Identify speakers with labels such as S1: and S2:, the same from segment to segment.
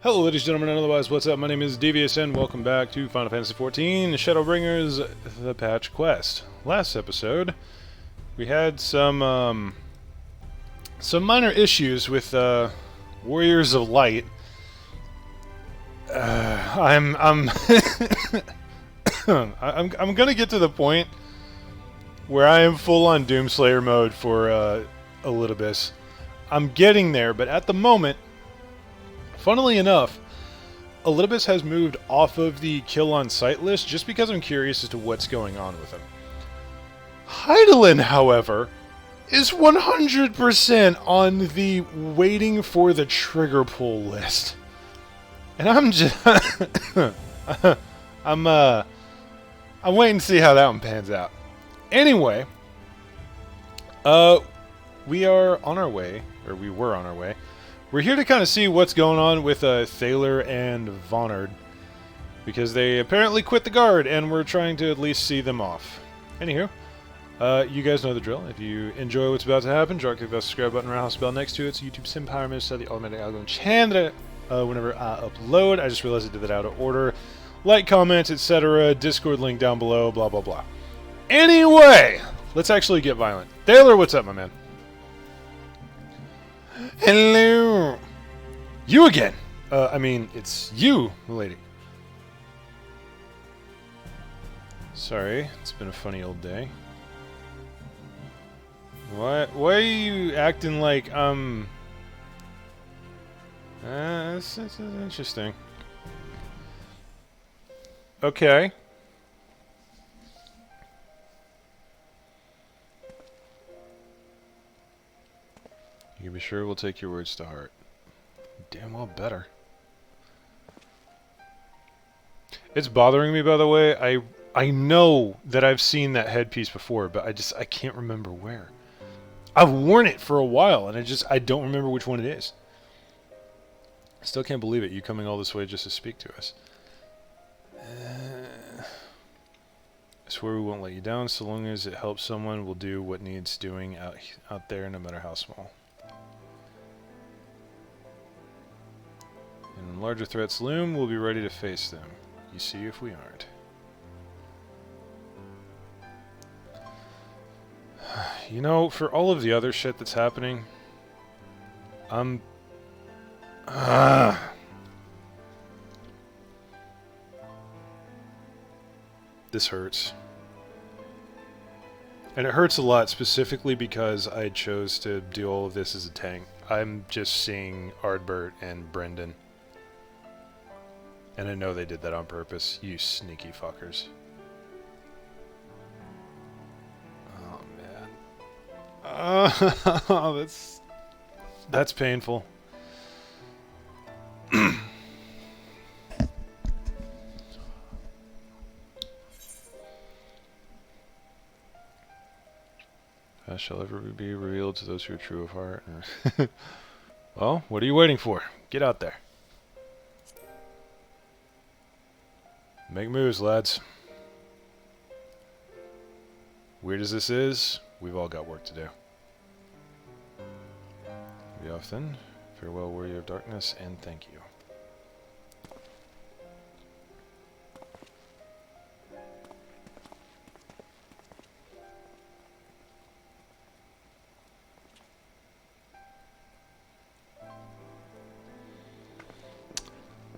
S1: Hello ladies and gentlemen and otherwise, what's up? My name is Devious and welcome back to Final Fantasy XIV Shadowbringers, the patch quest. Last episode, we had some minor issues with Warriors of Light. I'm I'm gonna get to the point where I am full on Doomslayer mode for Elidibus. I'm getting there, but at the moment, funnily enough, Elidibus has moved off of the kill on sight list just because I'm curious as to what's going on with him. Hydaelyn, however, is 100% on the waiting for the trigger pull list. And I'm just I'm waiting to see how that one pans out. Anyway, we are on our way, or we were on our way. We're here to kind of see what's going on with Thaler and Vonard, because they apparently quit the guard, and we're trying to at least see them off. Anywho, you guys know the drill. If you enjoy what's about to happen, click the subscribe button, roundhouse bell next to it, so YouTube Empowerment, so the automatic algorithm channel whenever I upload. I just realized I did that out of order. Like, comments, etc. Discord link down below, blah, blah, blah. Anyway, let's actually get violent. Thaler, what's up, my man? Hello! You again! I mean, it's you, lady. Sorry, it's been a funny old day. Why are you acting like, it's interesting. Okay. You can be sure we'll take your words to heart. Damn well better. It's bothering me, by the way. I know that I've seen that headpiece before, but I can't remember where. I've worn it for a while, and I don't remember which one it is. I still can't believe it, you coming all this way just to speak to us. I swear we won't let you down. So long as it helps someone, we'll do what needs doing out there, no matter how small. And when larger threats loom, we'll be ready to face them. You see if we aren't. You know, for all of the other shit that's happening, this hurts. And it hurts a lot, specifically because I chose to do all of this as a tank. I'm just seeing Ardbert and Brendan. And I know they did that on purpose, you sneaky fuckers. Oh man. That's painful. Shall ever be revealed to those who are true of heart. Well, what are you waiting for? Get out there. Make moves, lads. Weird as this is, we've all got work to do. Be off then. Farewell, warrior of darkness, and thank you.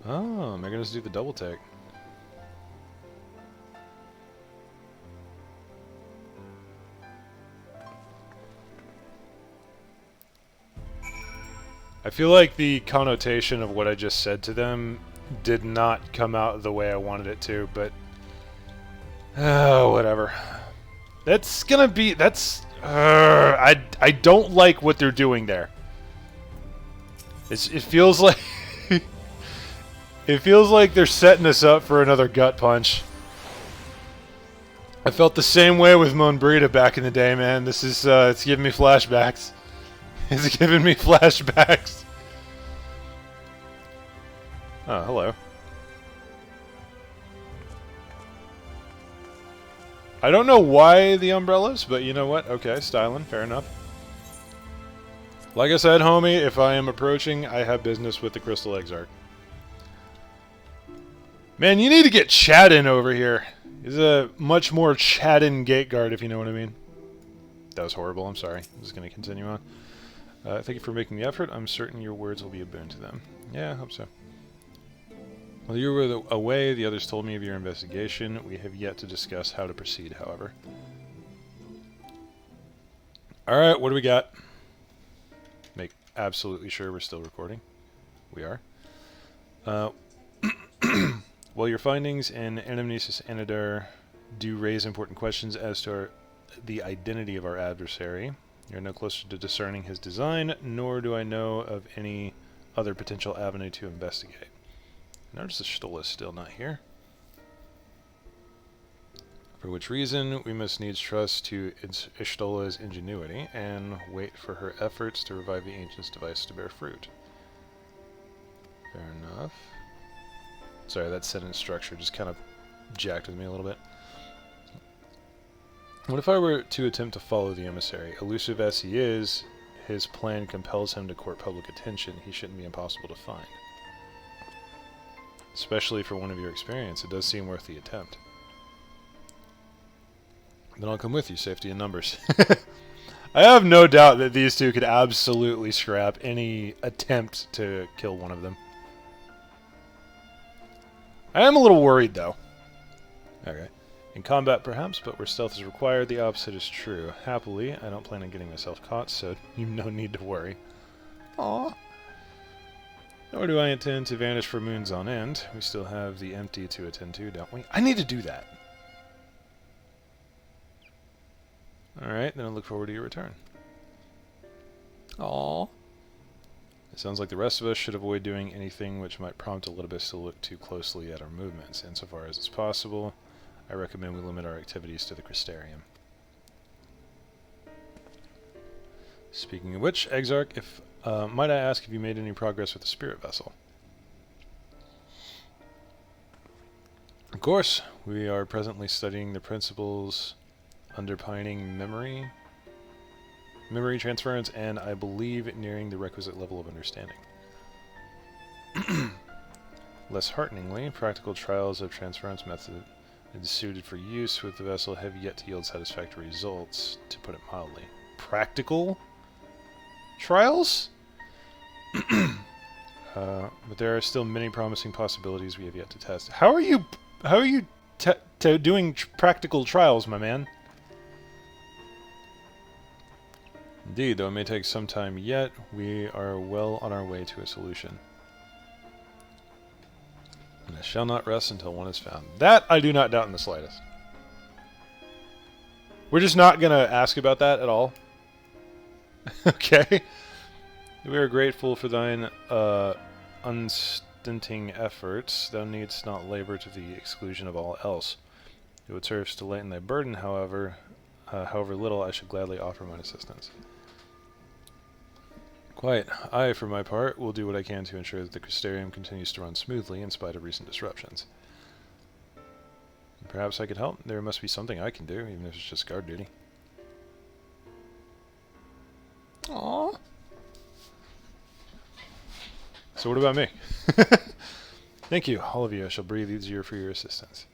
S1: Oh, am I gonna do the double take? I feel like the connotation of what I just said to them did not come out the way I wanted it to, but whatever. That's gonna be, I don't like what they're doing there. It feels like it feels like they're setting us up for another gut punch. I felt the same way with Monbrita back in the day, man. This is it's giving me flashbacks. It's giving me flashbacks. Oh, hello. I don't know why the umbrellas, but you know what? Okay, styling, fair enough. Like I said, homie, if I am approaching, I have business with the Crystal Exarch. Man, you need to get Chad in over here. He's a much more Chad-in gate guard, if you know what I mean. That was horrible. I'm sorry. I'm just going to continue on. Thank you for making the effort. I'm certain your words will be a boon to them. Yeah, I hope so. While you were away, the others told me of your investigation. We have yet to discuss how to proceed, however. Alright, what do we got? Make absolutely sure we're still recording. We are. Well, your findings in Anamnesis Anidar do raise important questions as to the identity of our adversary. You're no closer to discerning his design, nor do I know of any other potential avenue to investigate. Notice the Stola is still not here. For which reason, we must needs trust to Ishtola's ingenuity and wait for her efforts to revive the Ancient's device to bear fruit. Fair enough. Sorry, that sentence structure just kind of jacked with me a little bit. What if I were to attempt to follow the emissary? Elusive as he is, his plan compels him to court public attention. He shouldn't be impossible to find. Especially for one of your experience, it does seem worth the attempt. Then I'll come with you, safety in numbers. I have no doubt that these two could absolutely scrap any attempt to kill one of them. I am a little worried, though. Okay. In combat, perhaps, but where stealth is required, the opposite is true. Happily, I don't plan on getting myself caught, so you've no need to worry. Aww. Nor do I intend to vanish for moons on end. We still have the empty to attend to, don't we? I need to do that. Alright, then I look forward to your return. Aww. It sounds like the rest of us should avoid doing anything which might prompt Elidibus to look too closely at our movements. Insofar as it's possible, I recommend we limit our activities to the Crystarium. Speaking of which, Exarch, if might I ask if you made any progress with the spirit vessel? Of course, we are presently studying the principles underpinning memory transference, and I believe nearing the requisite level of understanding. Less hearteningly, practical trials of transference method suited for use with the vessel have yet to yield satisfactory results, to put it mildly. Practical trials? But there are still many promising possibilities we have yet to test. How are you doing practical trials, my man? Indeed, though it may take some time yet, we are well on our way to a solution. And I shall not rest until one is found. That I do not doubt in the slightest. We're just not going to ask about that at all. Okay. We are grateful for thine unstinting efforts. Thou needst not labor to the exclusion of all else. It would serve to lighten thy burden, however little I should gladly offer mine assistance. Quite. I, for my part, will do what I can to ensure that the Crystarium continues to run smoothly in spite of recent disruptions. Perhaps I could help. There must be something I can do, even if it's just guard duty. Aww. So what about me? Thank you, all of you. I shall breathe easier for your assistance.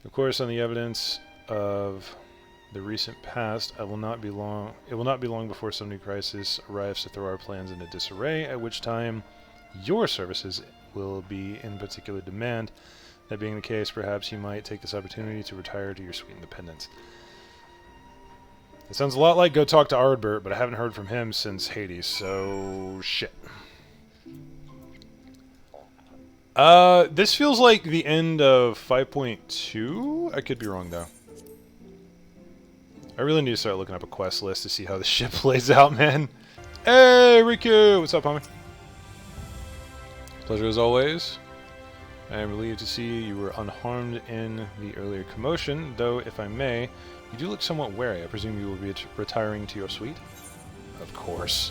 S1: Of course, on the evidence of the recent past, it will not be long before some new crisis arrives to throw our plans into disarray, at which time your services will be in particular demand. That being the case, perhaps you might take this opportunity to retire to your sweet independence. It sounds a lot like go talk to Ardbert, but I haven't heard from him since Hades, so shit. This feels like the end of 5.2? I could be wrong, though. I really need to start looking up a quest list to see how the ship plays out, man. Hey, Riku! What's up, homie? Pleasure as always. I am relieved to see you were unharmed in the earlier commotion, though, if I may, you do look somewhat wary. I presume you will be retiring to your suite? Of course.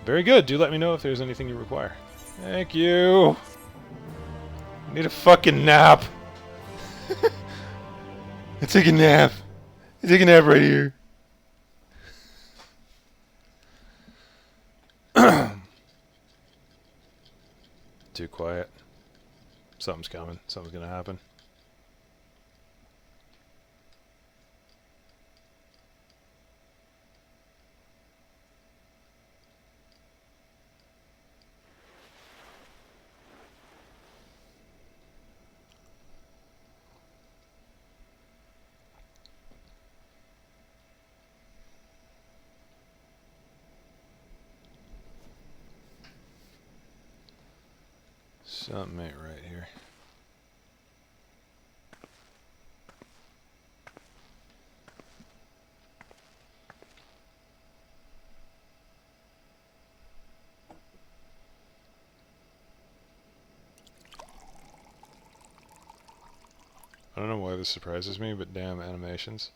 S1: Very good. Do let me know if there's anything you require. Thank you! I need a fucking nap! I take a nap! I take a nap right here. Too quiet. Something's coming. Something's gonna happen. Something ain't right here. I don't know why this surprises me, but damn animations.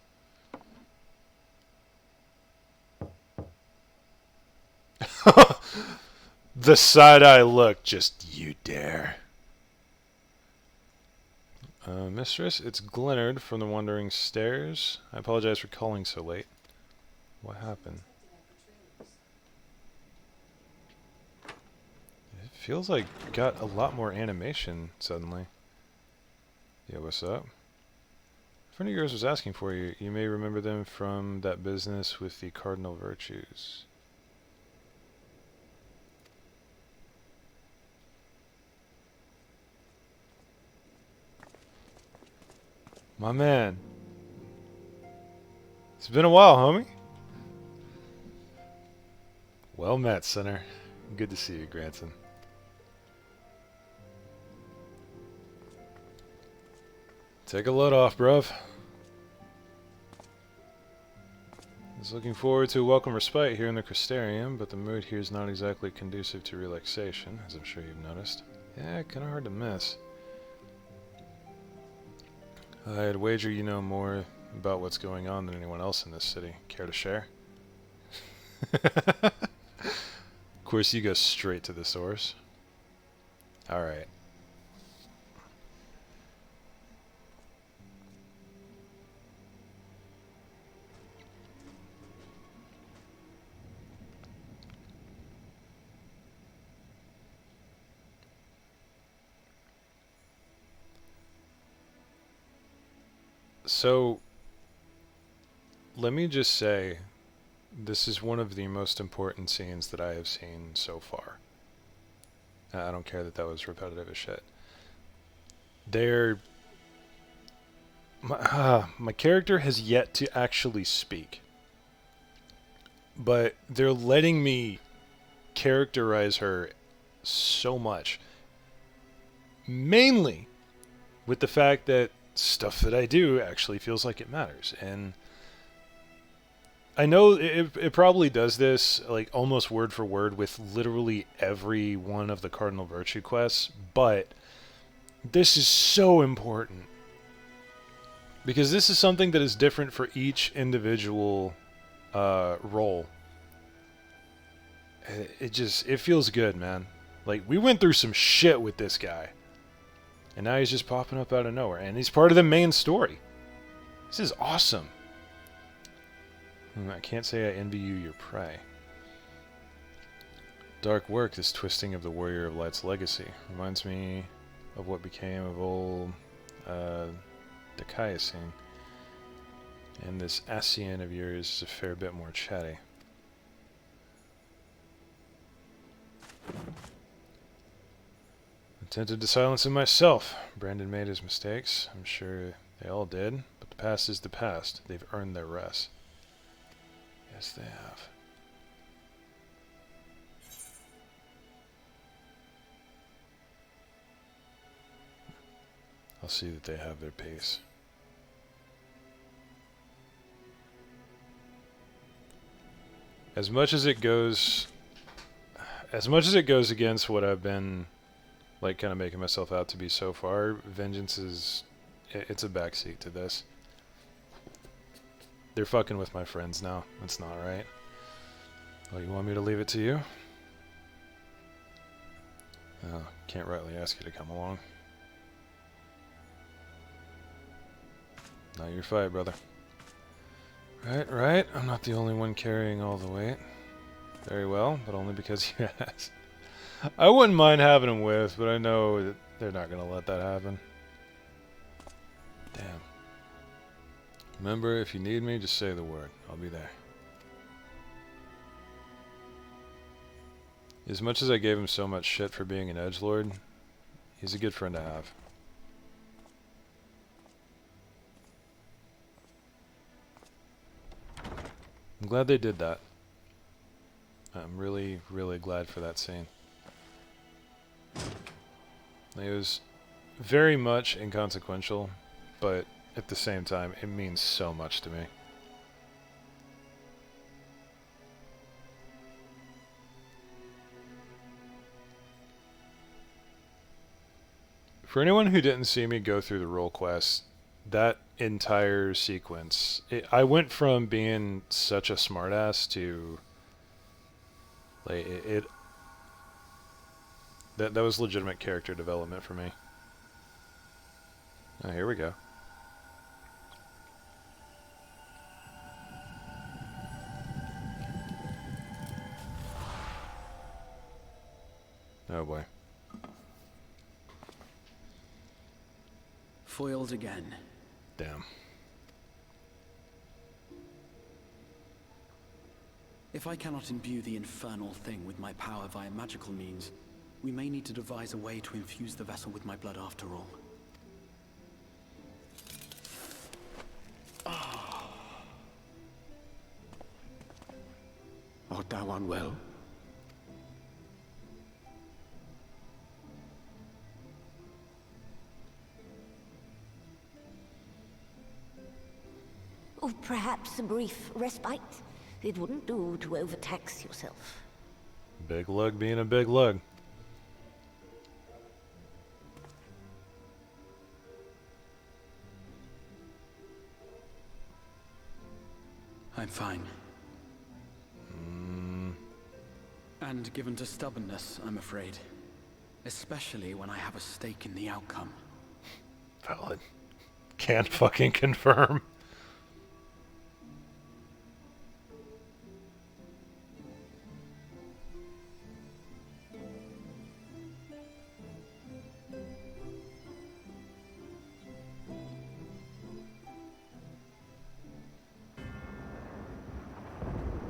S1: The side-eye look, just you dare. Mistress, it's Glennard from the Wandering Stairs. I apologize for calling so late. What happened? It feels like it got a lot more animation suddenly. Yeah, what's up? A friend of yours was asking for you. You may remember them from that business with the cardinal virtues. My man. It's been a while, homie. Well met, Sinner. Good to see you, Granson. Take a load off, bruv. I was looking forward to a welcome respite here in the Crystarium, but the mood here is not exactly conducive to relaxation, as I'm sure you've noticed. Yeah, kinda hard to miss. I'd wager you know more about what's going on than anyone else in this city. Care to share? Of course, you go straight to the source. Alright. So, let me just say, this is one of the most important scenes that I have seen so far. I don't care that that was repetitive as shit. They're... My character has yet to actually speak. But they're letting me characterize her so much. Mainly with the fact that stuff that I do actually feels like it matters. And I know it probably does this like almost word for word with literally every one of the Cardinal Virtue quests, but this is so important because this is something that is different for each individual role. It feels good, man. Like, we went through some shit with this guy. And now he's just popping up out of nowhere. And he's part of the main story. This is awesome. I can't say I envy you your prey. Dark work, this twisting of the Warrior of Light's legacy. Reminds me of what became of old Dicaiasine. And this Asian of yours is a fair bit more chatty. I'm tempted to silence him myself. Brandon made his mistakes. I'm sure they all did. But the past is the past. They've earned their rest. Yes, they have. I'll see that they have their peace. As much as it goes against what I've been like kind of making myself out to be so far, vengeance is it's a backseat to this. They're fucking with my friends now. That's not right. Oh, you want me to leave it to you? Oh, can't rightly ask you to come along. Not your fight, brother. Right. I'm not the only one carrying all the weight. Very well, but only because you asked. I wouldn't mind having him with, but I know that They're not gonna let that happen. Damn. Remember, if you need me, just say the word. I'll be there. As much as I gave him so much shit for being an edgelord, he's a good friend to have. I'm glad they did that. I'm really, really glad for that scene. It was very much inconsequential, but at the same time, it means so much to me. For anyone who didn't see me go through the role quest, that entire sequence, I went from being such a smartass to like that was legitimate character development for me. Oh, here we go. Oh boy.
S2: Foiled again.
S1: Damn.
S2: If I cannot imbue the infernal thing with my power via magical means, we may need to devise a way to infuse the vessel with my blood after all.
S3: Art thou unwell?
S4: Or perhaps a brief respite. It wouldn't do to overtax yourself.
S1: Big lug being a big lug.
S2: I'm fine. And given to stubbornness, I'm afraid. Especially when I have a stake in the outcome.
S1: Valid. Can't fucking confirm.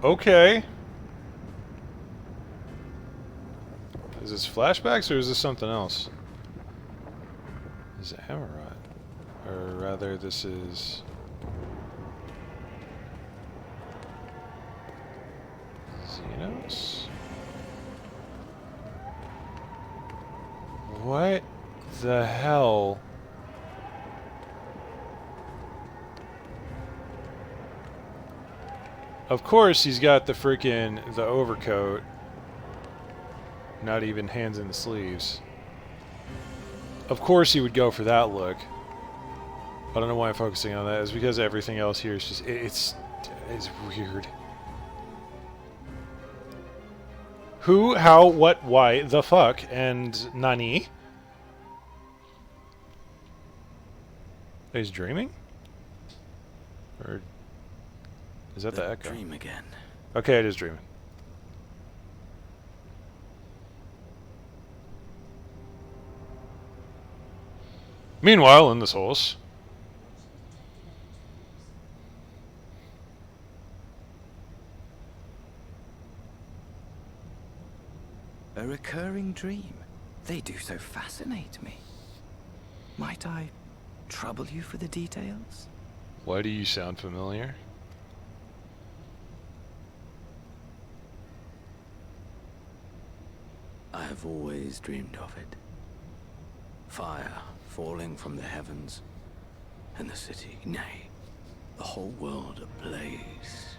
S1: Okay. Is this flashbacks or is this something else? Is it Hammerrod? Or rather, this is... Xenos? What the hell? Of course he's got the freaking overcoat. Not even hands in the sleeves. Of course he would go for that look. I don't know why I'm focusing on that. It's because everything else here is just it's weird. Who, how, what, why, the fuck, and nani? He's dreaming? Or is that the echo?
S2: Dream again.
S1: Okay, it is dreaming. Meanwhile, in this horse.
S3: A recurring dream. They do so fascinate me. Might I trouble you for the details?
S1: Why do you sound familiar?
S3: I have always dreamed of it. Fire falling from the heavens, and the city, nay, the whole world ablaze.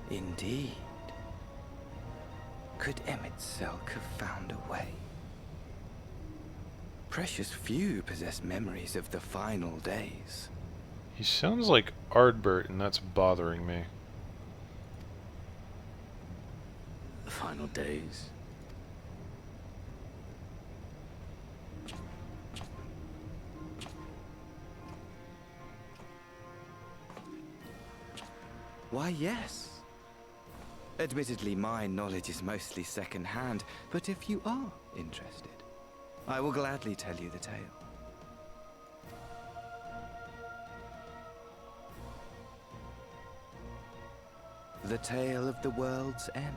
S3: Indeed. Could Emmett Selk have found a way? Precious few possess memories of the final days.
S1: He sounds like Ardbert, and that's bothering me.
S3: The final days. Why, yes.
S5: Admittedly, my knowledge is mostly second-hand, but if you are interested, I will gladly tell you the tale. The tale of the world's end.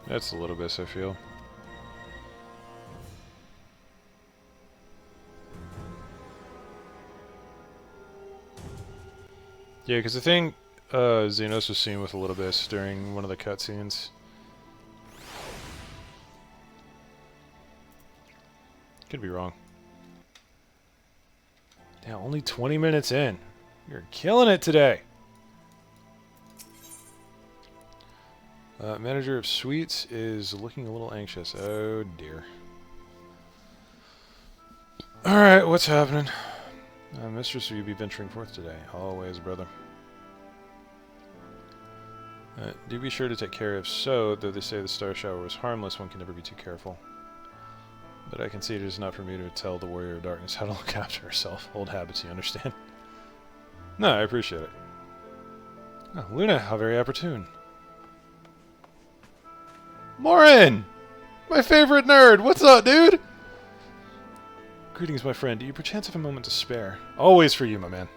S1: That's a little bit, I feel. Yeah, because I think Xenos was seen with a little bit during one of the cutscenes. Could be wrong. Yeah, only 20 minutes in. You're killing it today. Manager of Suites is looking a little anxious. Oh dear. Alright, what's happening? Mistress, will you be venturing forth today? Always, brother. Do be sure to take care of so, though they say the star shower was harmless, one can never be too careful. But I can see it is not for me to tell the Warrior of Darkness how to look after herself. Old habits, you understand? No, I appreciate it. Oh, Luna, how very opportune. Morin! My favorite nerd! What's up, dude? Greetings, my friend. Do you perchance have a moment to spare? Always for you, my man.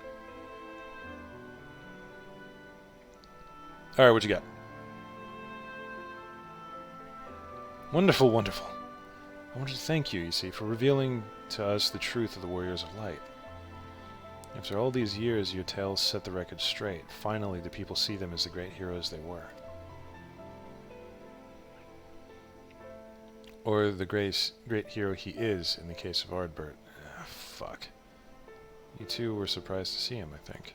S1: Alright, what you got? Wonderful, wonderful. I wanted to thank you, you see, for revealing to us the truth of the Warriors of Light. After all these years, your tales set the record straight. Finally, the people see them as the great heroes they were. Or the great hero he is, in the case of Ardbert. Ah, fuck. You two were surprised to see him, I think.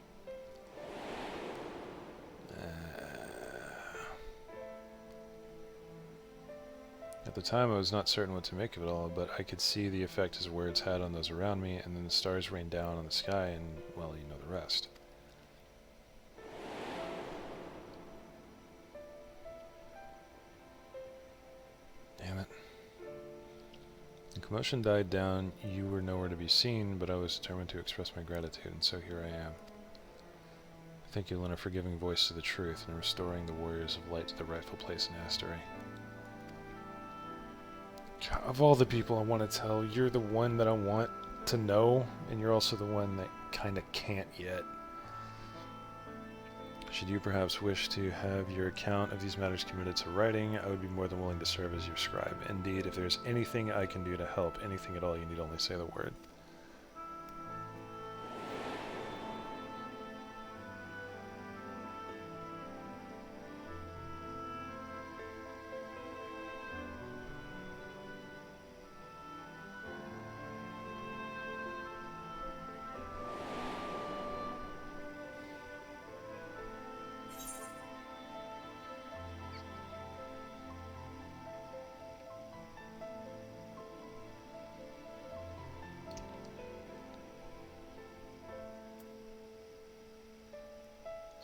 S1: At the time, I was not certain what to make of it all, but I could see the effect his words had on those around me, and then the stars rained down on the sky, and, well, you know the rest. Damn it. The commotion died down, you were nowhere to be seen, but I was determined to express my gratitude, and so here I am. Thank you, Luna, for giving voice to the truth and restoring the Warriors of Light to their rightful place in Astery. God, of all the people I want to tell, you're the one that I want to know, and you're also the one that kinda can't yet. Should you perhaps wish to have your account of these matters committed to writing, I would be more than willing to serve as your scribe. Indeed, if there's anything I can do to help, anything at all, you need only say the word.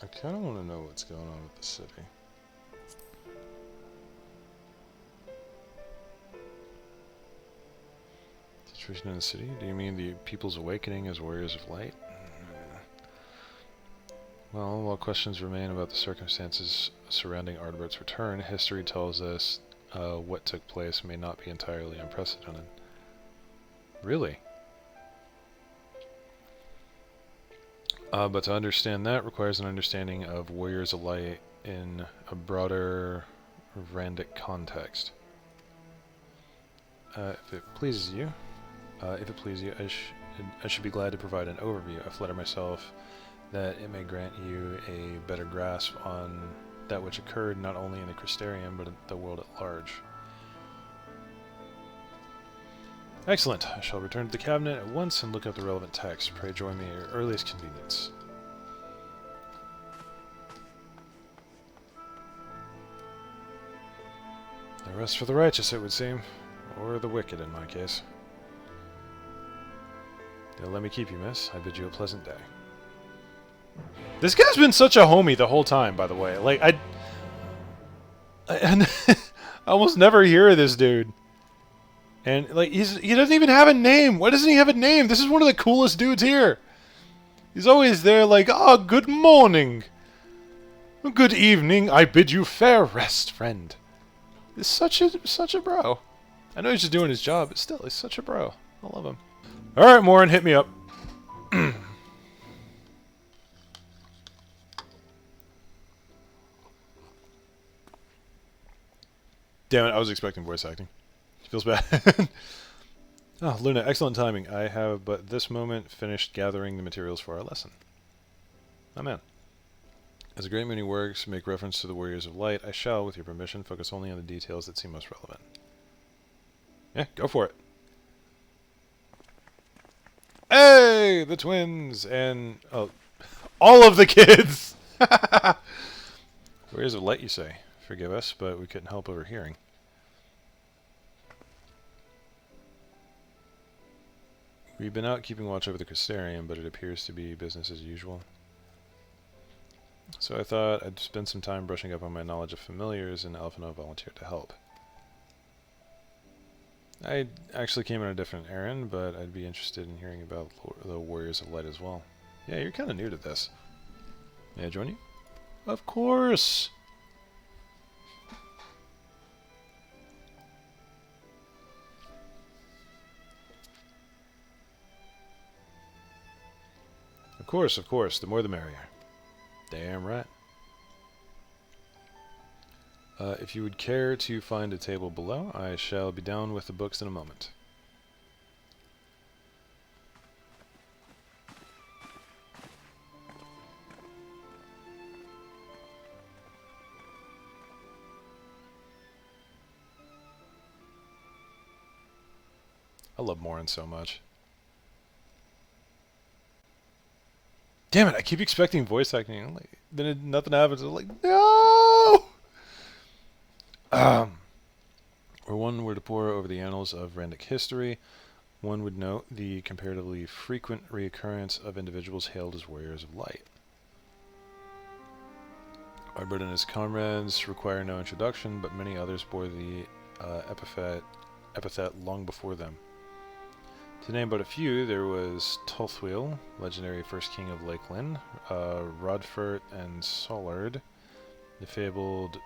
S1: I kind of want to know what's going on with the city. Situation in the city? Do you mean the people's awakening as warriors of light? Well, while questions remain about the circumstances surrounding Ardbert's return, history tells us what took place may not be entirely unprecedented. Really? But to understand that requires an understanding of Warriors of Light in a broader Randic context. If it pleases you, I should be glad to provide an overview. I flatter myself that it may grant you a better grasp on that which occurred not only in the Crystarium, but in the world at large. Excellent. I shall return to the cabinet at once and look up the relevant text. Pray join me at your earliest convenience. No rest for the righteous, it would seem. Or the wicked, in my case. Now let me keep you, miss. I bid you a pleasant day. This guy's been such a homie the whole time, by the way. Like, I almost never hear of this dude. And, like, he doesn't even have a name. Why doesn't he have a name? This is one of the coolest dudes here. He's always there like, oh, good morning. Good evening, I bid you fair rest, friend. He's such a bro. I know he's just doing his job, but still, he's such a bro. I love him. Alright, Morin, hit me up. Damn it, I was expecting voice acting. Feels bad. Oh, Luna, excellent timing. I have but this moment finished gathering the materials for our lesson. Oh man. As a great many works make reference to the Warriors of Light, I shall, with your permission, focus only on the details that seem most relevant. Yeah, go for it. Hey! The twins! And... oh, all of the kids! Warriors of Light, you say? Forgive us, but we couldn't help overhearing. We've been out keeping watch over the Crystarium, but it appears to be business as usual. So I thought I'd spend some time brushing up on my knowledge of familiars, and Alphino volunteered to help. I actually came on a different errand, but I'd be interested in hearing about the Warriors of Light as well. Yeah, you're kind of new to this. May I join you? Of course! Of course, the more the merrier. Damn right. If you would care to find a table below, I shall be down with the books in a moment. I love Morin so much. Damn it, I keep expecting voice acting. I'm like, then nothing happens. I'm like, no! Where one were to pore over the annals of Randic history, one would note the comparatively frequent reoccurrence of individuals hailed as Warriors of Light. Ardbert and his comrades require no introduction, but many others bore the epithet long before them. To name but a few, there was Tolthwil, legendary first king of Lakeland, Rodfert and Solard, the fabled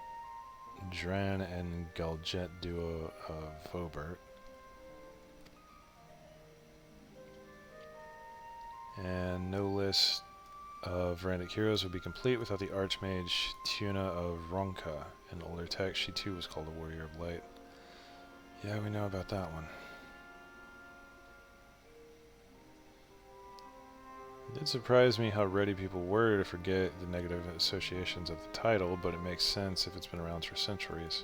S1: Dran and Galjet duo of Vobert, and no list of Randic heroes would be complete without the Archmage Tuna of Ronka. In older text, she too was called a Warrior of Light. Yeah, we know about that one. It did surprise me how ready people were to forget the negative associations of the title, but it makes sense if it's been around for centuries.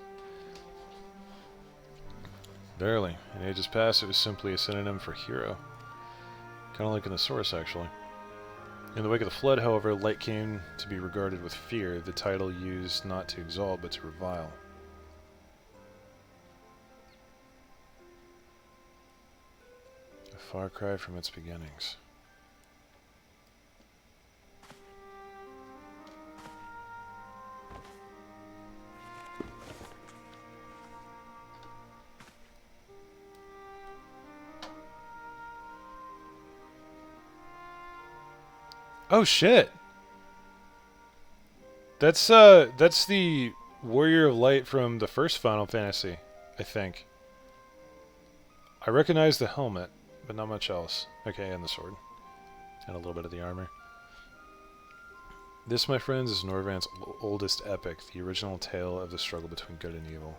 S1: Barely. In ages past, it was simply a synonym for hero. Kind of like in the source, actually. In the wake of the Flood, however, light came to be regarded with fear, the title used not to exalt but to revile. A far cry from its beginnings. Oh shit! That's the Warrior of Light from the first Final Fantasy, I think. I recognize the helmet, but not much else. Okay, and the sword. And a little bit of the armor. This, my friends, is Norvran's oldest epic, the original tale of the struggle between good and evil.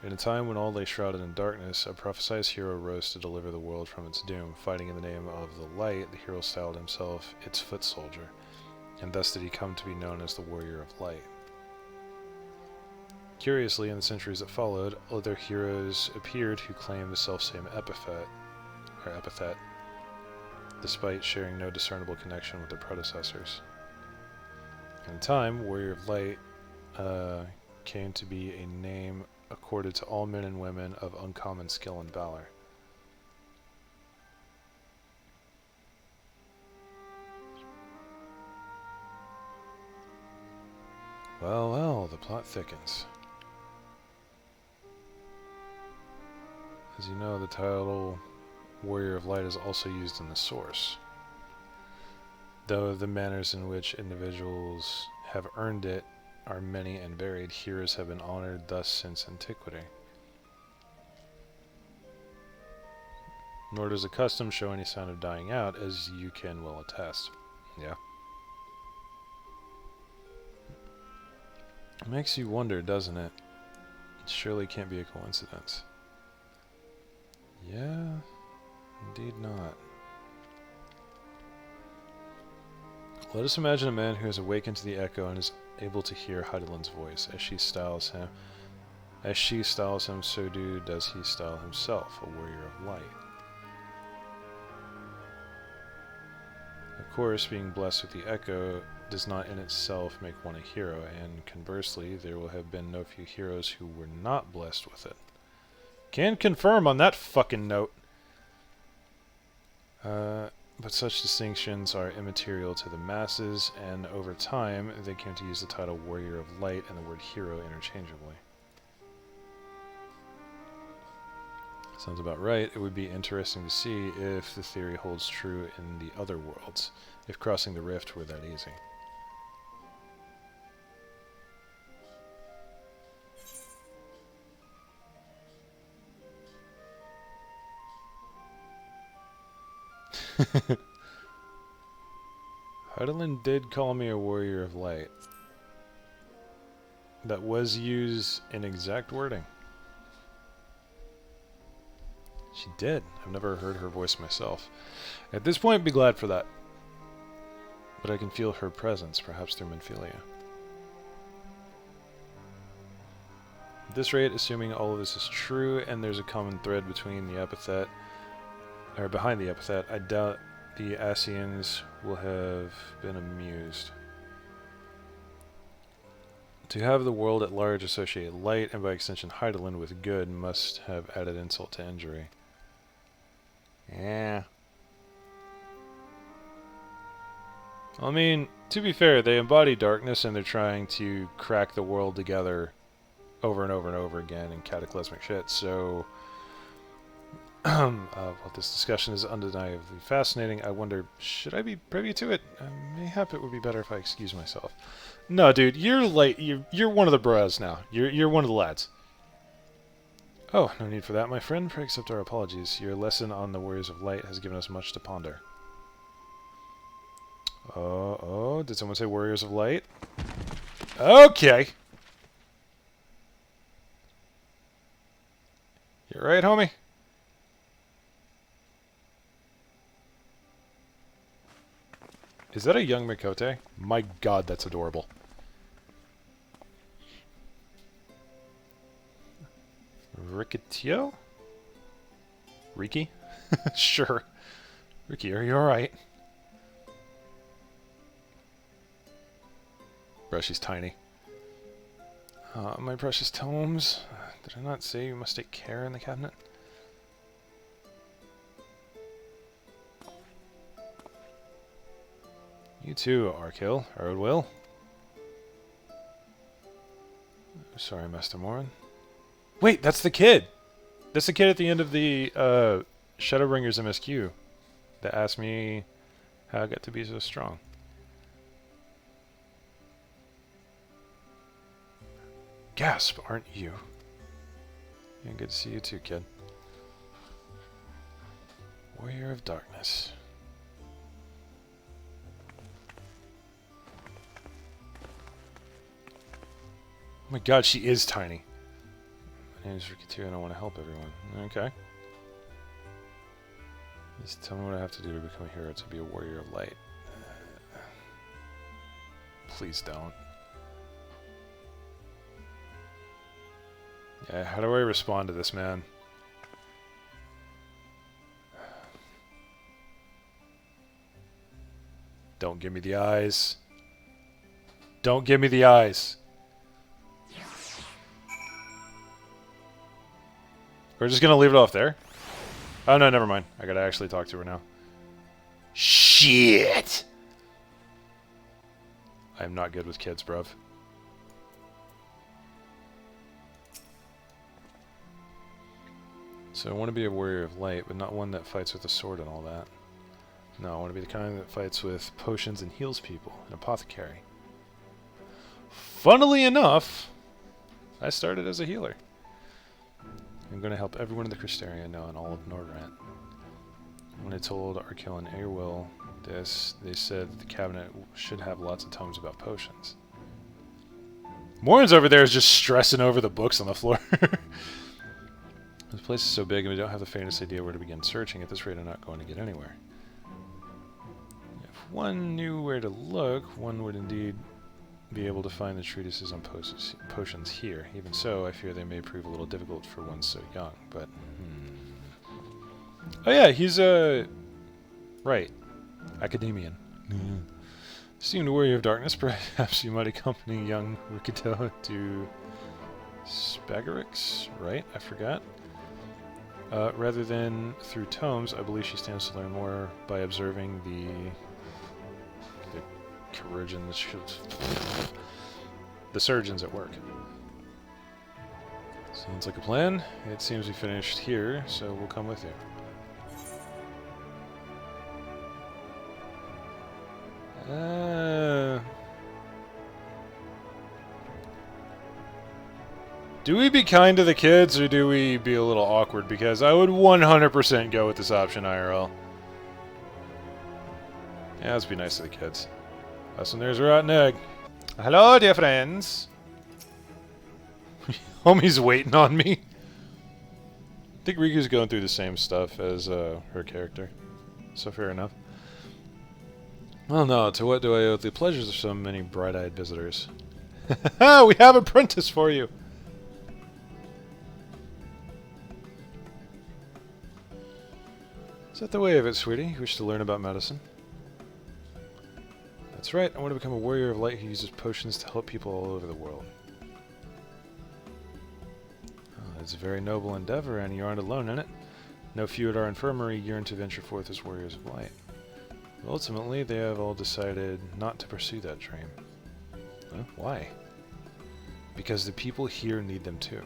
S1: In a time when all lay shrouded in darkness, a prophesized hero rose to deliver the world from its doom. Fighting in the name of the light, the hero styled himself its foot soldier, and thus did he come to be known as the Warrior of Light. Curiously, in the centuries that followed, other heroes appeared who claimed the selfsame epithet, despite sharing no discernible connection with their predecessors. In time, Warrior of Light came to be a name accorded to all men and women of uncommon skill and valor. Well, well, the plot thickens. As you know, the title Warrior of Light is also used in the source. Though the manners in which individuals have earned it are many and varied, heroes have been honored thus since antiquity. Nor does the custom show any sign of dying out, as you can well attest. Yeah. It makes you wonder, doesn't it? It surely can't be a coincidence. Yeah, indeed not. Let us imagine a man who has awakened to the echo and is able to hear Heidelin's voice. As she styles him, so does he style himself, a warrior of light. Of course, being blessed with the echo does not in itself make one a hero, and conversely, there will have been no few heroes who were not blessed with it. Can confirm on that fucking note. But such distinctions are immaterial to the masses, and over time, they came to use the title Warrior of Light and the word hero interchangeably. Sounds about right. It would be interesting to see if the theory holds true in the other worlds, if crossing the rift were that easy. Heidelin did call me a warrior of light. That was used in exact wording. She did. I've never heard her voice myself. At this point, be glad for that. But I can feel her presence, perhaps through Minfilia. At this rate, assuming all of this is true, and there's a common thread between the epithet, or behind the epithet, I doubt the Asians will have been amused. To have the world at large associate light, and by extension Heidelin, with good, must have added insult to injury. Yeah. I mean, to be fair, they embody darkness, and they're trying to crack the world together over and over and over again in cataclysmic shit, so... well, this discussion is undeniably fascinating. I wonder, should I be privy to it? Mayhap it would be better if I excuse myself. No, dude, you're late. You're one of the bros now. You're one of the lads. Oh, no need for that, my friend. Pray accept our apologies. Your lesson on the Warriors of Light has given us much to ponder. Oh, did someone say Warriors of Light? Okay. You're right, homie. Is that a young Mikote? My god, that's adorable. Rikitio? Riki? Sure. Riki, are you alright? Brushy's tiny. My precious tomes. Did I not say you must take care in the cabinet? You too, Arkhill. Erdwill. Sorry, Master Morin. Wait, that's the kid! That's the kid at the end of the Shadowbringers MSQ that asked me how I got to be so strong. Gasp, aren't you? Yeah, good to see you too, kid. Warrior of Darkness. Oh my god, she is tiny. My name is Ricky too, and I want to help everyone. Okay. Just tell me what I have to do to become a hero, to be a warrior of light. Please don't. Yeah, how do I respond to this man? Don't give me the eyes. Don't give me the eyes. We're just gonna leave it off there? Oh no, never mind. I gotta actually talk to her now. Shit! I'm not good with kids, bruv. So I want to be a warrior of light, but not one that fights with a sword and all that. No, I want to be the kind that fights with potions and heals people. An apothecary. Funnily enough, I started as a healer. I'm going to help everyone in the Crystarian now and all of Nordrant. When I told Arkell and Airwill this, they said that the cabinet should have lots of tomes about potions. Morin's over there is just stressing over the books on the floor. This place is so big and we don't have the faintest idea where to begin searching. At this rate, I'm not going to get anywhere. If one knew where to look, one would indeed be able to find the treatises on potions here. Even so, I fear they may prove a little difficult for one so young, but... Oh yeah, he's right. Academian. Esteemed warrior of darkness, perhaps you might accompany young Rikito to Spagarix, right? I forgot. Rather than through tomes, I believe she stands to learn more by observing the surgeons at work. Sounds like a plan. It seems we finished here, so we'll come with you. Do we be kind to the kids, or do we be a little awkward? Because I would 100% go with this option, IRL. Yeah, let's be nice to the kids. Listen, there's a rotten egg. Hello, dear friends. Homie's waiting on me. I think Riku's going through the same stuff as her character. So fair enough. Well, no, to what do I owe the pleasures of so many bright-eyed visitors? We have a apprentice for you! Is that the way of it, sweetie? You wish to learn about medicine? That's right, I want to become a warrior of light who uses potions to help people all over the world. Oh, it's a very noble endeavor, and you aren't alone in it. No few at our infirmary yearn to venture forth as warriors of light. But ultimately, they have all decided not to pursue that dream. Huh? Why? Because the people here need them too.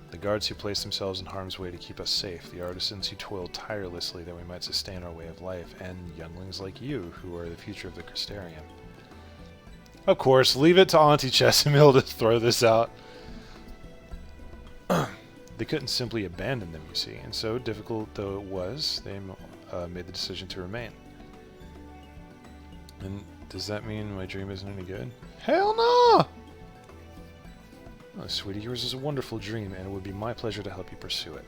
S1: The guards who place themselves in harm's way to keep us safe, the artisans who toil tirelessly that we might sustain our way of life, and younglings like you, who are the future of the Crystarian. Of course, leave it to Auntie Chesimil to throw this out. They couldn't simply abandon them, you see, and so difficult though it was, they made the decision to remain. And does that mean my dream isn't any good? Hell no! Oh, sweetie, yours is a wonderful dream, and it would be my pleasure to help you pursue it.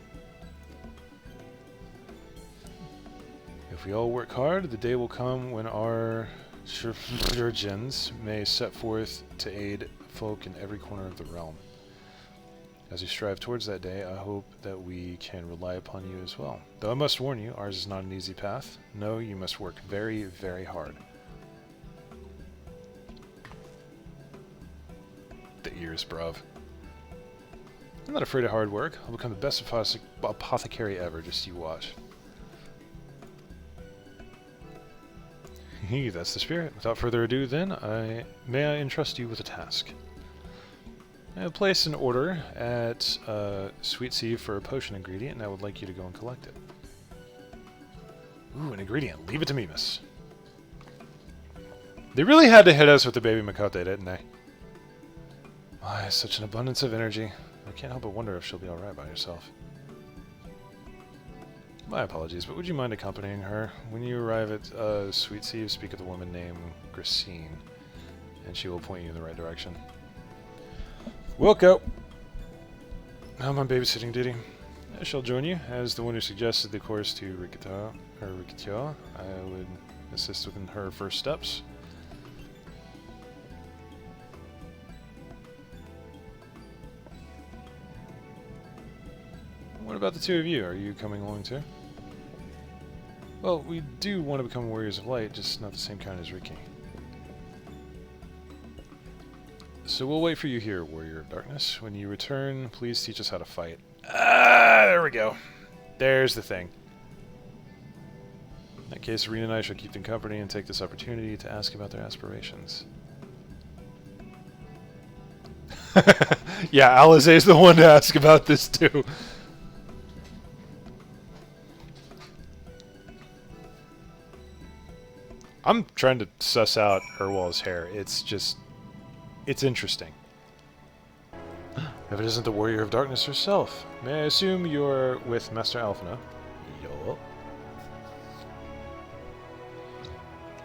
S1: If we all work hard, the day will come when our surgeons may set forth to aid folk in every corner of the realm. As we strive towards that day, I hope that we can rely upon you as well. Though I must warn you, ours is not an easy path. No, you must work very, very hard. The ears, bruv. I'm not afraid of hard work. I'll become the best apothecary ever, just you watch. That's the spirit. Without further ado, then, may I entrust you with a task. I have placed an order at Sweet Sea for a potion ingredient, and I would like you to go and collect it. Ooh, an ingredient. Leave it to me, miss. They really had to hit us with the baby Makote, didn't they? Why, such an abundance of energy. I can't help but wonder if she'll be alright by herself. My apologies, but would you mind accompanying her? When you arrive at Sweet Sea, speak with a woman named Gracine, and she will point you in the right direction. We'll go! I'm on babysitting duty. I shall join you. As the one who suggested the course to Rikito, I would assist within her first steps. What about the two of you? Are you coming along too? Well, we do want to become warriors of light, just not the same kind as Riki. So we'll wait for you here, warrior of darkness. When you return, please teach us how to fight. Ah, there we go. There's the thing. In that case, Irina and I shall keep them company and take this opportunity to ask about their aspirations. Yeah, Alizé's the one to ask about this too. I'm trying to suss out Urwal's hair. It's just... it's interesting. If it isn't the Warrior of Darkness herself, may I assume you're with Master Alphina? Yup.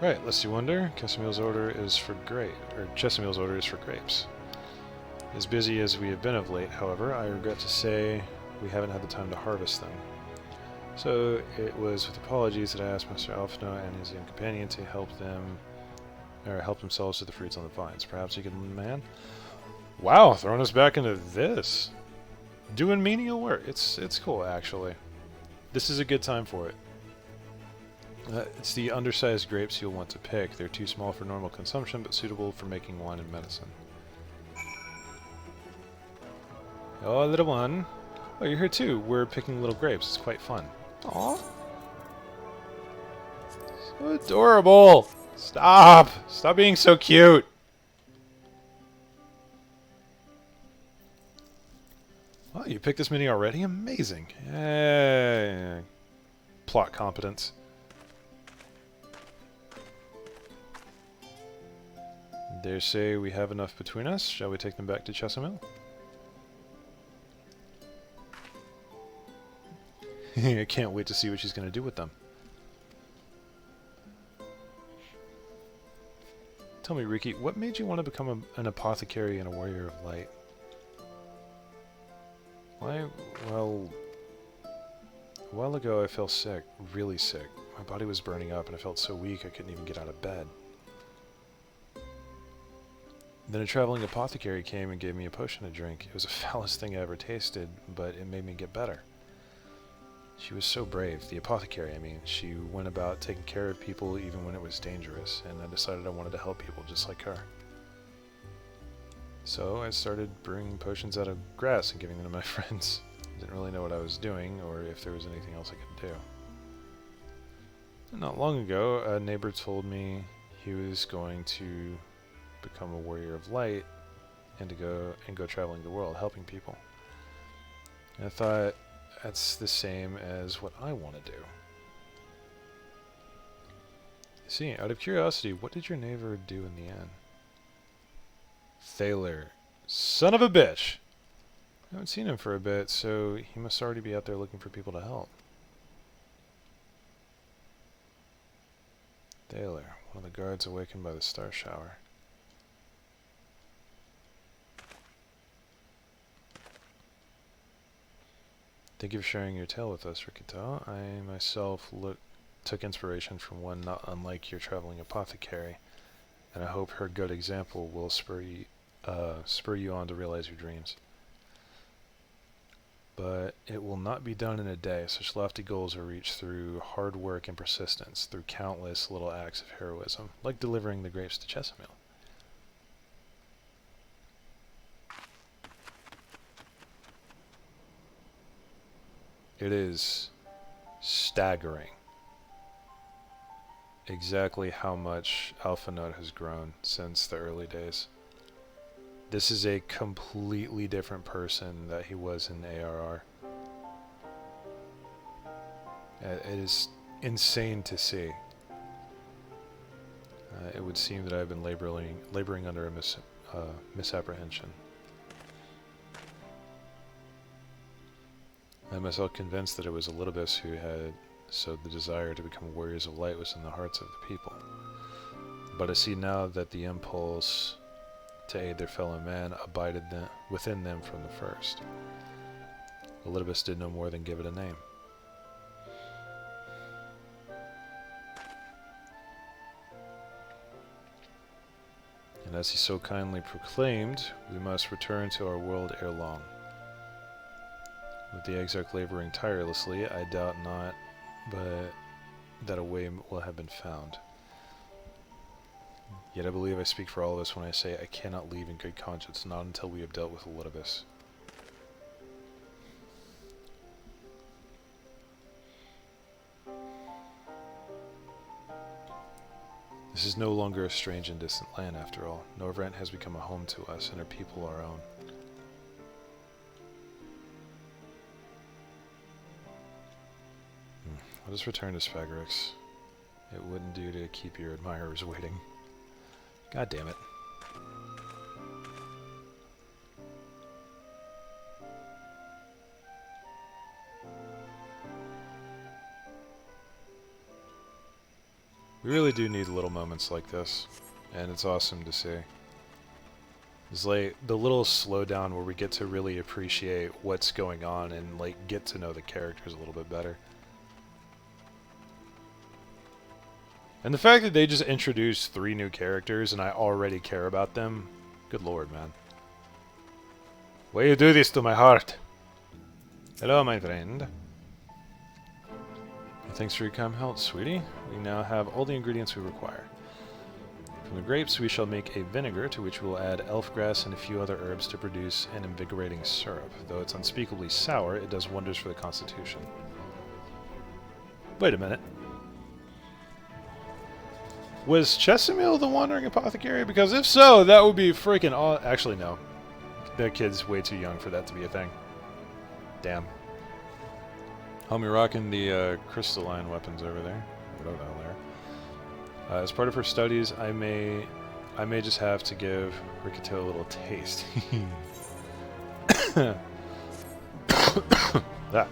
S1: Right, lest you wonder, Chesamil's order is for grapes. As busy as we have been of late, however, I regret to say we haven't had the time to harvest them. So it was with apologies that I asked Master Alphina and his young companion to help themselves to the fruits on the vines. Perhaps you can man? Wow, throwing us back into this. Doing menial work. It's cool, actually. This is a good time for it. It's the undersized grapes you'll want to pick. They're too small for normal consumption, but suitable for making wine and medicine. Oh, little one. Oh, you're here too. We're picking little grapes. It's quite fun. Aw. So adorable. Stop. Stop being so cute. Oh, you picked this many already? Amazing. Yay. Plot competence. Dare say we have enough between us. Shall we take them back to Chesamil? I can't wait to see what she's going to do with them. Tell me, Riki, what made you want to become an apothecary and a warrior of light? Well, a while ago I fell sick, really sick. My body was burning up and I felt so weak I couldn't even get out of bed. Then a traveling apothecary came and gave me a potion to drink. It was the foulest thing I ever tasted, but it made me get better. She was so brave, the apothecary, I mean. She went about taking care of people even when it was dangerous, and I decided I wanted to help people just like her. So I started brewing potions out of grass and giving them to my friends. I didn't really know what I was doing, or if there was anything else I could do. And not long ago, a neighbor told me he was going to become a warrior of light and go traveling the world, helping people. And I thought, that's the same as what I want to do. See, out of curiosity, what did your neighbor do in the end? Thaler. Son of a bitch! I haven't seen him for a bit, so he must already be out there looking for people to help. Thaler, one of the guards awakened by the star shower. Thank you for sharing your tale with us, Rikito. I myself took inspiration from one not unlike your traveling apothecary, and I hope her good example will spur you on to realize your dreams. But it will not be done in a day. Such lofty goals are reached through hard work and persistence, through countless little acts of heroism, like delivering the grapes to Chesamil. It is staggering exactly how much Alphinaud has grown since the early days. This is a completely different person that he was in ARR. It is insane to see. It would seem that I've been laboring under a misapprehension. I myself convinced that it was Elidibus who had sowed the desire to become warriors of light was in the hearts of the people. But I see now that the impulse to aid their fellow man abided within them from the first. Elidibus did no more than give it a name. And as he so kindly proclaimed, we must return to our world ere long. With the exarch laboring tirelessly, I doubt not, but that a way will have been found. Yet I believe I speak for all of us when I say I cannot leave in good conscience, not until we have dealt with Elidibus. This is no longer a strange and distant land, after all. Norvrent has become a home to us, and her people our own. Let us return to Sphagarix. it wouldn't do to keep your admirers waiting. God damn it. We really do need little moments like this, and it's awesome to see. It's like the little slowdown where we get to really appreciate what's going on and like get to know the characters a little bit better. And the fact that they just introduced 3 new characters and I already care about them, good lord, man. Why you do this to my heart? Hello, my friend. Thanks for your kind help, sweetie. We now have all the ingredients we require. From the grapes, we shall make a vinegar to which we will add elf grass and a few other herbs to produce an invigorating syrup. Though it's unspeakably sour, it does wonders for the constitution. Wait a minute. Was Chesimil the wandering apothecary? Because if so, that would be freaking aw- Actually, no. That kid's way too young for that to be a thing. Damn. Homie rocking the crystalline weapons over there. Whatever the hell they are. As part of her studies, I may just have to give Rikito a little taste. Ah.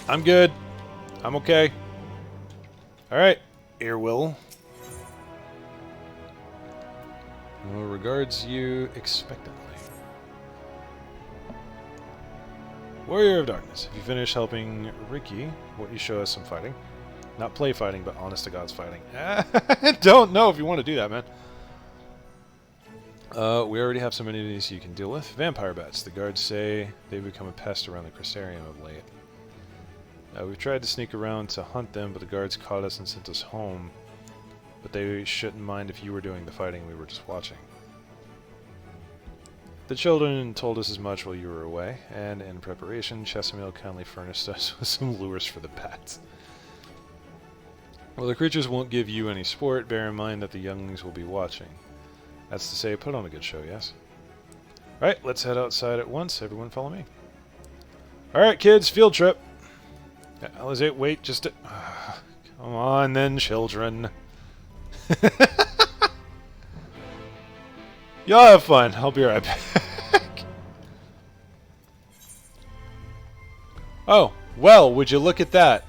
S1: I'm good. I'm okay. Alright, Earwill. Regards you expectantly. Warrior of Darkness. If you finish helping Ricky, won't you show us some fighting? Not play fighting, but honest-to-God's fighting. I don't know if you want to do that, man. We already have so many of these you can deal with. Vampire bats. The guards say they've become a pest around the Crystarium of late. We've tried to sneak around to hunt them, but the guards caught us and sent us home. But they shouldn't mind if you were doing the fighting, we were just watching. The children told us as much while you were away, and in preparation, Chesimil kindly furnished us with some lures for the bats. Well, the creatures won't give you any sport, bear in mind that the younglings will be watching. That's to say, put on a good show, yes? Alright, let's head outside at once. Everyone follow me. Alright, kids, field trip. Alizé, wait, just a... Come on then, children. Y'all have fun. I'll be right back. Oh, well, would you look at that?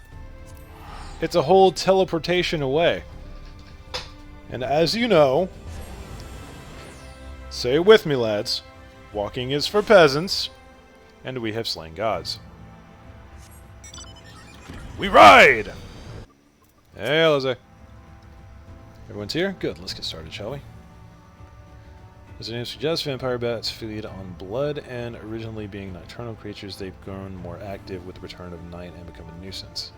S1: It's a whole teleportation away. And as you know, say it with me, lads, walking is for peasants, and we have slain gods. We ride! Hey, Alizé. Everyone's here? Good, let's get started, shall we? As the name suggests, vampire bats feed on blood, and originally being nocturnal creatures, they've grown more active with the return of night and become a nuisance.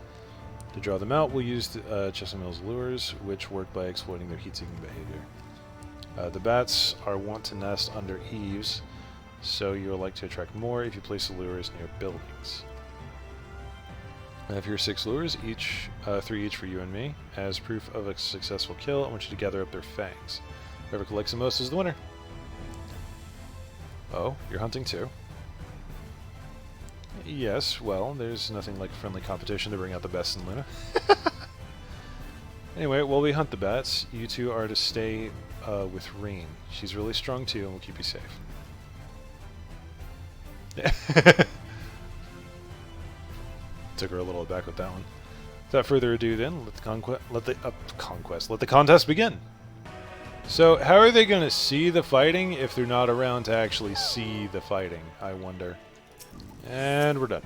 S1: To draw them out, we'll use Chesimil's lures, which work by exploiting their heat-seeking behavior. The bats are wont to nest under eaves, so you'll like to attract more if you place the lures near buildings. I have here 6 lures, 3 each for you and me. As proof of a successful kill, I want you to gather up their fangs. Whoever collects the most is the winner. Oh, you're hunting too? Yes, well, there's nothing like friendly competition to bring out the best in Luna. Anyway, while we hunt the bats, you two are to stay with Reen. She's really strong too and will keep you safe. Took her a little back with that one. Without further ado then, let the contest begin. So, how are they going to see the fighting if they're not around to actually see the fighting, I wonder. And we're done.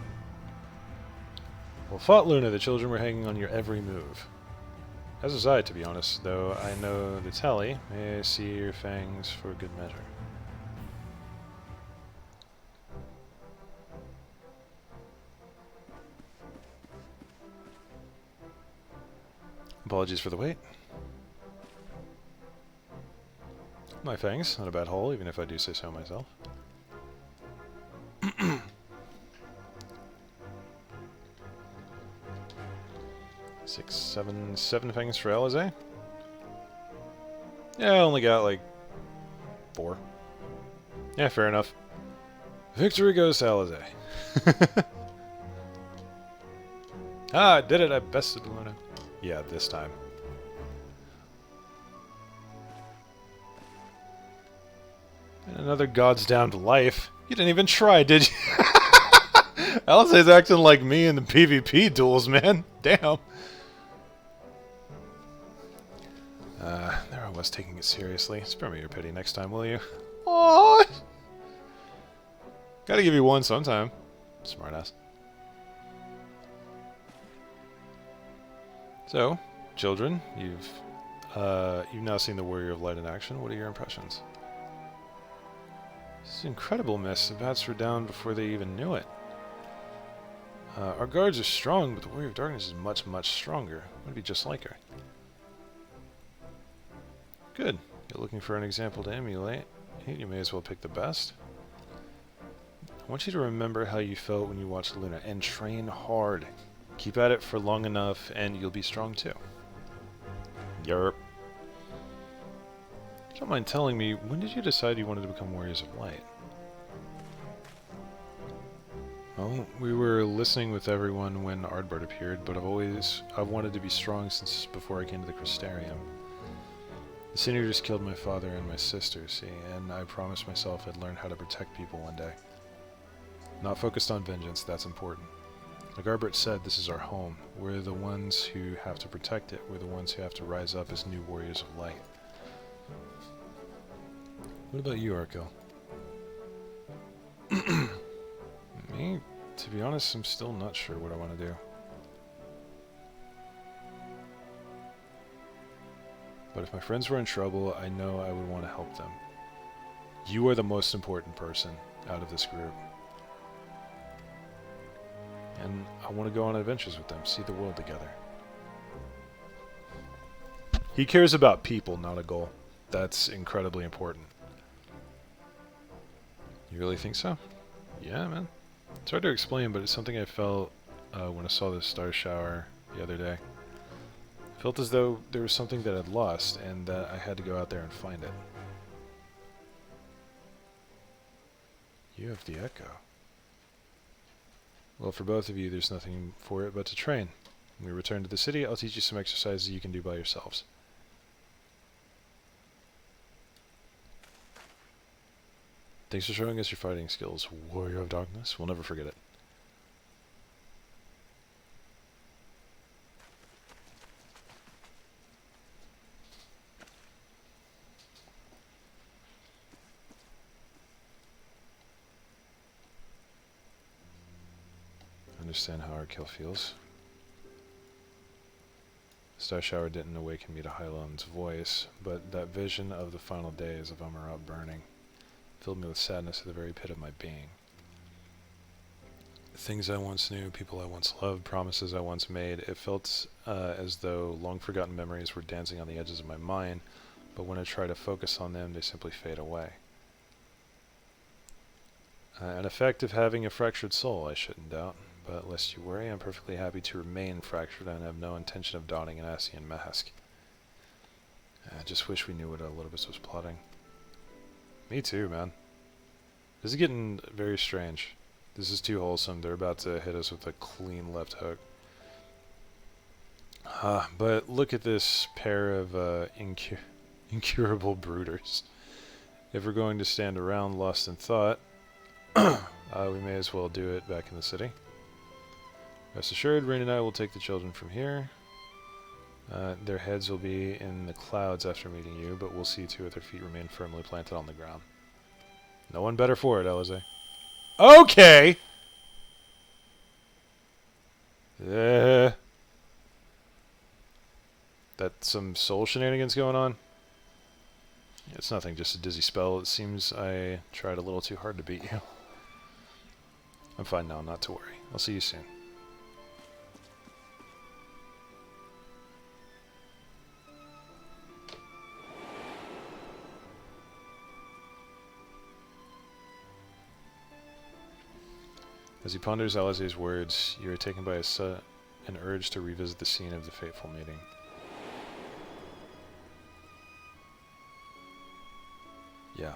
S1: Well, fought Luna, the children were hanging on your every move. As was I, to be honest, though I know the tally. May I see your fangs for good measure? Apologies for the wait. My fangs, not a bad haul, even if I do say so myself. 6, 7 fangs for Alizé. Yeah, I only got like 4. Yeah, fair enough. Victory goes to Alizé. Ah, I did it! I bested Luna. Yeah, this time. And another God's Damned life. You didn't even try, did you? Alice's acting like me in the PvP duels, man. Damn. There I was taking it seriously. Spare me your pity next time, will you? Aww. Gotta give you one sometime. Smartass. So, children, you've now seen the Warrior of Light in action. What are your impressions? This is incredible, miss. The bats were down before they even knew it. Our guards are strong, but the Warrior of Darkness is much, much stronger. I'm gonna be just like her. Good. You're looking for an example to emulate. You may as well pick the best. I want you to remember how you felt when you watched Luna, and train hard. Keep at it for long enough, and you'll be strong too. Yerp. If you don't mind telling me, when did you decide you wanted to become Warriors of Light? Well, we were listening with everyone when Ardbert appeared, but I've wanted to be strong since before I came to the Crystarium. The Senators killed my father and my sister, see, and I promised myself I'd learn how to protect people one day. Not focused on vengeance, that's important. Like Ardbert said, this is our home. We're the ones who have to protect it. We're the ones who have to rise up as new Warriors of Light. What about you, Arkel? Me? To be honest, I'm still not sure what I want to do. But if my friends were in trouble, I know I would want to help them. You are the most important person out of this group. And I want to go on adventures with them, see the world together. He cares about people, not a goal. That's incredibly important. You really think so? Yeah, man. It's hard to explain, but it's something I felt when I saw the star shower the other day. I felt as though there was something that I'd lost, and that I had to go out there and find it. You have the echo. Well, for both of you, there's nothing for it but to train. When we return to the city, I'll teach you some exercises you can do by yourselves. Thanks for showing us your fighting skills, Warrior of Darkness. We'll never forget it. I understand how Arkel feels. Star Shower didn't awaken me to Hyland's voice, but that vision of the final days of Amarat burning filled me with sadness at the very pit of my being. Things I once knew, people I once loved, promises I once made, it felt as though long-forgotten memories were dancing on the edges of my mind, but when I try to focus on them, they simply fade away. An effect of having a fractured soul, I shouldn't doubt, but lest you worry, I'm perfectly happy to remain fractured and have no intention of donning an Ascian mask. I just wish we knew what Elidibus was plotting. Me too, man. This is getting very strange. This is too wholesome. They're about to hit us with a clean left hook. But look at this pair of incurable brooders. If we're going to stand around lost in thought, we may as well do it back in the city. Rest assured, Rain and I will take the children from here. Their heads will be in the clouds after meeting you, but we'll see to it their feet remain firmly planted on the ground. No one better for it, Alize. Okay! That some soul shenanigans going on? It's nothing, just a dizzy spell. It seems I tried a little too hard to beat you. I'm fine now, not to worry. I'll see you soon. As he ponders Alize's words, you are taken by an urge to revisit the scene of the fateful meeting. Yeah.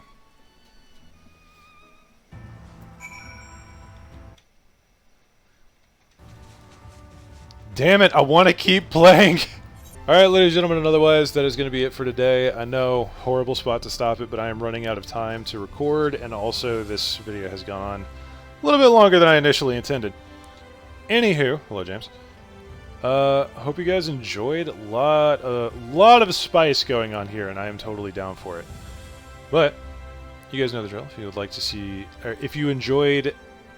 S1: Damn it, I want to keep playing. Alright, ladies and gentlemen, and otherwise, that is going to be it for today. I know, horrible spot to stop it, but I am running out of time to record, and also this video has gone on a little bit longer than I initially intended. Anywho, hello, James. Hope you guys enjoyed. Lot of spice going on here, and I am totally down for it. But you guys know the drill. If you would like to see, or if you enjoyed,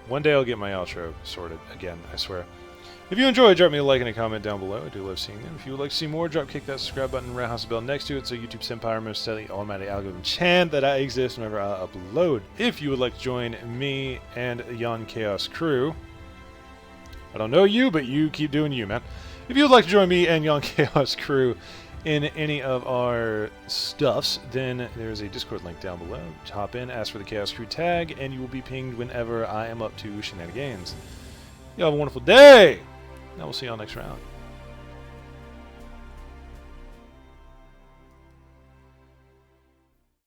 S1: one day I'll get my outro sorted again, I swear. If you enjoyed, drop me a like and a comment down below. I do love seeing them. If you would like to see more, kick that subscribe button, roundhouse the bell next to it, so YouTube Senpai remembers to tell the automatic algorithm chant that I exist whenever I upload. If you would like to join me and Yon Chaos crew, I don't know you, but you keep doing you, man. If you would like to join me and Yon Chaos crew in any of our stuffs, then there's a Discord link down below. Hop in, ask for the Chaos Crew tag, and you will be pinged whenever I am up to shenanigans. You have a wonderful day! And we'll see y'all next round.